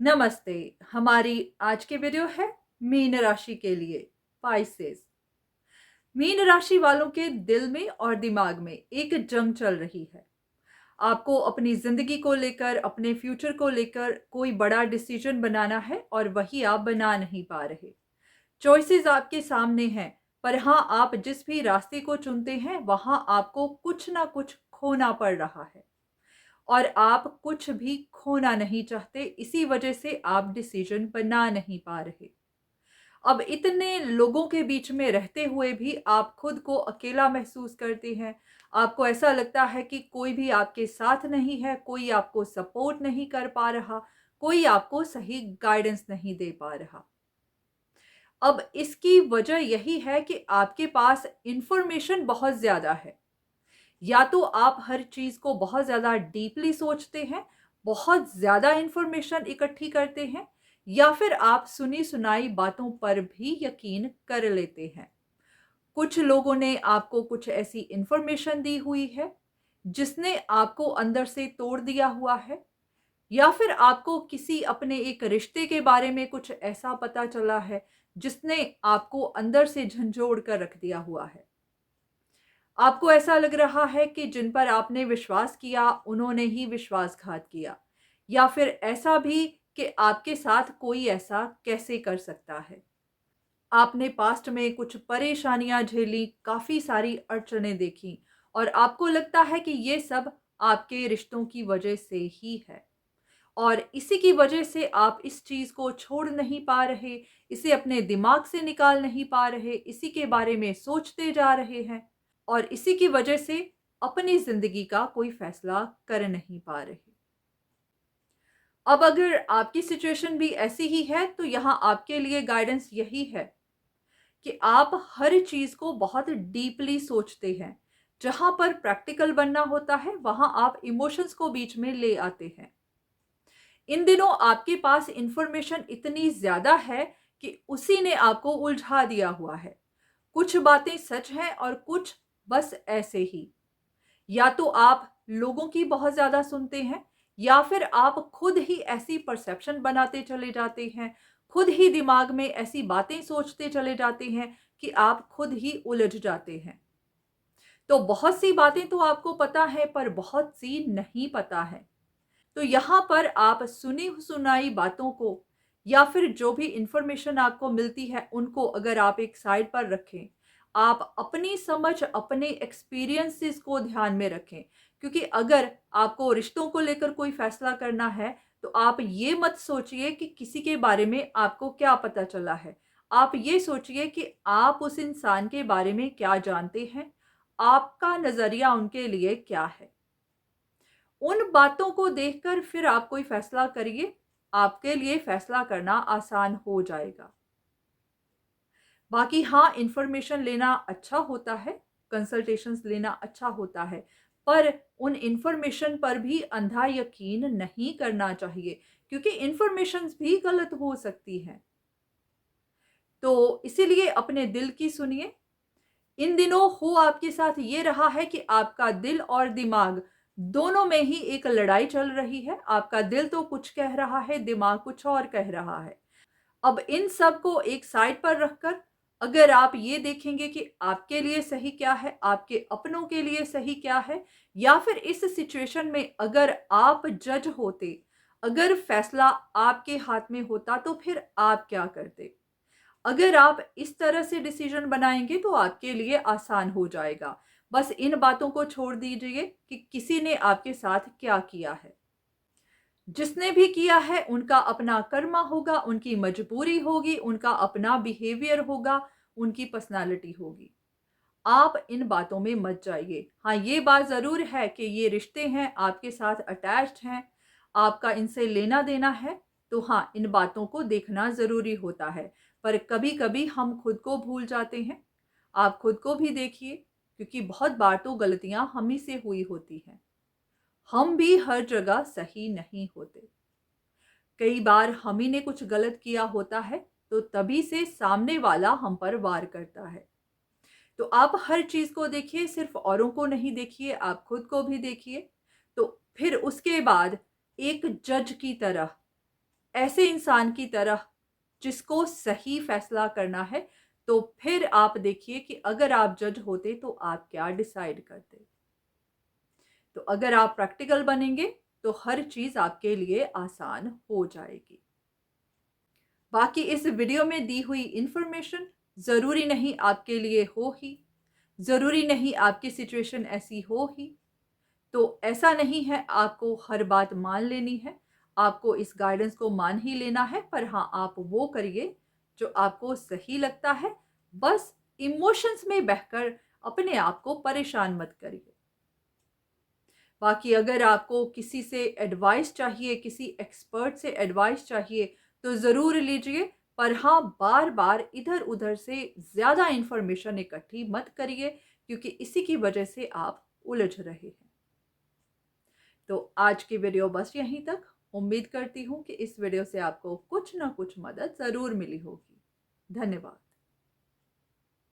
नमस्ते। हमारी आज की वीडियो है मीन राशि के लिए। पाइसेस। मीन राशि वालों के दिल में और दिमाग में एक जंग चल रही है। आपको अपनी जिंदगी को लेकर, अपने फ्यूचर को लेकर कोई बड़ा डिसीजन बनाना है और वही आप बना नहीं पा रहे। चॉइसेस आपके सामने हैं, पर हाँ, आप जिस भी रास्ते को चुनते हैं वहां आपको कुछ ना कुछ खोना पड़ रहा है और आप कुछ भी खोना नहीं चाहते। इसी वजह से आप डिसीजन बना नहीं पा रहे। अब इतने लोगों के बीच में रहते हुए भी आप खुद को अकेला महसूस करते हैं। आपको ऐसा लगता है कि कोई भी आपके साथ नहीं है, कोई आपको सपोर्ट नहीं कर पा रहा, कोई आपको सही गाइडेंस नहीं दे पा रहा। अब इसकी वजह यही है कि आपके पास इंफॉर्मेशन बहुत ज़्यादा है। या तो आप हर चीज़ को बहुत ज़्यादा डीपली सोचते हैं, बहुत ज़्यादा इंफॉर्मेशन इकट्ठी करते हैं, या फिर आप सुनी-सुनाई बातों पर भी यकीन कर लेते हैं। कुछ लोगों ने आपको कुछ ऐसी इंफॉर्मेशन दी हुई है, जिसने आपको अंदर से तोड़ दिया हुआ है, या फिर आपको किसी अपने एक रिश्ते के बारे में कुछ ऐसा पता चला है, जिसने आपको अंदर से झंझोड़ कर रख दिया हुआ है। आपको ऐसा लग रहा है कि जिन पर आपने विश्वास किया, उन्होंने ही विश्वासघात किया, या फिर ऐसा भी कि आपके साथ कोई ऐसा कैसे कर सकता है। आपने पास्ट में कुछ परेशानियां झेली, काफ़ी सारी अड़चनें देखी और आपको लगता है कि ये सब आपके रिश्तों की वजह से ही है और इसी की वजह से आप इस चीज़ को छोड़ नहीं पा रहे, इसे अपने दिमाग से निकाल नहीं पा रहे, इसी के बारे में सोचते जा रहे हैं और इसी की वजह से अपनी ज़िंदगी का कोई फ़ैसला कर नहीं पा रहे। अब अगर आपकी सिचुएशन भी ऐसी ही है, तो यहाँ आपके लिए गाइडेंस यही है कि आप हर चीज़ को बहुत डीपली सोचते हैं। जहाँ पर प्रैक्टिकल बनना होता है, वहाँ आप इमोशंस को बीच में ले आते हैं। इन दिनों आपके पास इंफॉर्मेशन इतनी ज़्यादा है कि उसी ने आपको उलझा दिया हुआ है। कुछ बातें सच हैं और कुछ बस ऐसे ही। या तो आप लोगों की बहुत ज़्यादा सुनते हैं, या फिर आप खुद ही ऐसी परसेप्शन बनाते चले जाते हैं, खुद ही दिमाग में ऐसी बातें सोचते चले जाते हैं कि आप खुद ही उलझ जाते हैं। तो बहुत सी बातें तो आपको पता है, पर बहुत सी नहीं पता है। तो यहाँ पर आप सुनी-सुनाई बातों को, या फिर जो भी इन्फॉर्मेशन आपको मिलती है, उनको अगर आप एक साइड पर रखें, आप अपनी समझ, अपने एक्सपीरियंसेस को ध्यान में रखें। क्योंकि अगर आपको रिश्तों को लेकर कोई फैसला करना है, तो आप ये मत सोचिए कि किसी के बारे में आपको क्या पता चला है। आप ये सोचिए कि आप उस इंसान के बारे में क्या जानते हैं, आपका नज़रिया उनके लिए क्या है। उन बातों को देखकर फिर आप कोई फैसला करिए, आपके लिए फैसला करना आसान हो जाएगा। बाकी हाँ, इन्फॉर्मेशन लेना अच्छा होता है, कंसल्टेशंस लेना अच्छा होता है, पर उन इन्फॉर्मेशन पर भी अंधा यकीन नहीं करना चाहिए, क्योंकि इन्फॉर्मेशंस भी गलत हो सकती हैं। तो इसीलिए अपने दिल की सुनिए। इन दिनों हो आपके साथ ये रहा है कि आपका दिल और दिमाग दोनों में ही एक लड़ाई चल रही है। आपका दिल तो कुछ कह रहा है, दिमाग कुछ और कह रहा है। अब इन सब को एक साइड पर रखकर अगर आप ये देखेंगे कि आपके लिए सही क्या है, आपके अपनों के लिए सही क्या है, या फिर इस सिचुएशन में अगर आप जज होते, अगर फैसला आपके हाथ में होता, तो फिर आप क्या करते? अगर आप इस तरह से डिसीजन बनाएँगे तो आपके लिए आसान हो जाएगा। बस इन बातों को छोड़ दीजिए कि किसी ने आपके साथ क्या किया है। जिसने भी किया है उनका अपना कर्मा होगा, उनकी मजबूरी होगी, उनका अपना बिहेवियर होगा, उनकी पर्सनैलिटी होगी। आप इन बातों में मत जाइए। हाँ, ये बात ज़रूर है कि ये रिश्ते हैं, आपके साथ अटैच्ड हैं, आपका इनसे लेना-देना है, तो हाँ, इन बातों को देखना ज़रूरी होता है। पर कभी-कभी हम खुद को भूल जाते हैं। आप खुद को भी देखिए, क्योंकि बहुत बार तो गलतियाँ हम ही से हुई होती हैं। हम भी हर जगह सही नहीं होते। कई बार हम ही ने कुछ गलत किया होता है, तो तभी से सामने वाला हम पर वार करता है। तो आप हर चीज़ को देखिए, सिर्फ़ औरों को नहीं देखिए, आप खुद को भी देखिए। तो फिर उसके बाद एक जज की तरह ऐसे इंसान की तरह जिसको सही फैसला करना है, तो फिर आप देखिए कि अगर आप जज होते तो आप क्या डिसाइड करते। तो अगर आप प्रैक्टिकल बनेंगे तो हर चीज़ आपके लिए आसान हो जाएगी। बाकी इस वीडियो में दी हुई इन्फॉर्मेशन ज़रूरी नहीं आपके लिए हो ही, ज़रूरी नहीं आपकी सिचुएशन ऐसी हो ही। तो ऐसा नहीं है आपको हर बात मान लेनी है, आपको इस गाइडेंस को मान ही लेना है, पर हाँ, आप वो करिए जो आपको सही लगता है। बस इमोशंस में बहकर अपने आप को परेशान मत करिए। बाकी अगर आपको किसी से एडवाइस चाहिए, किसी एक्सपर्ट से एडवाइस चाहिए, तो ज़रूर लीजिए। पर हाँ, बार-बार इधर-उधर से ज़्यादा इन्फॉर्मेशन इकट्ठी मत करिए, क्योंकि इसी की वजह से आप उलझ रहे हैं। तो आज की वीडियो बस यहीं तक। उम्मीद करती हूँ कि इस वीडियो से आपको कुछ ना कुछ मदद ज़रूर मिली होगी। धन्यवाद।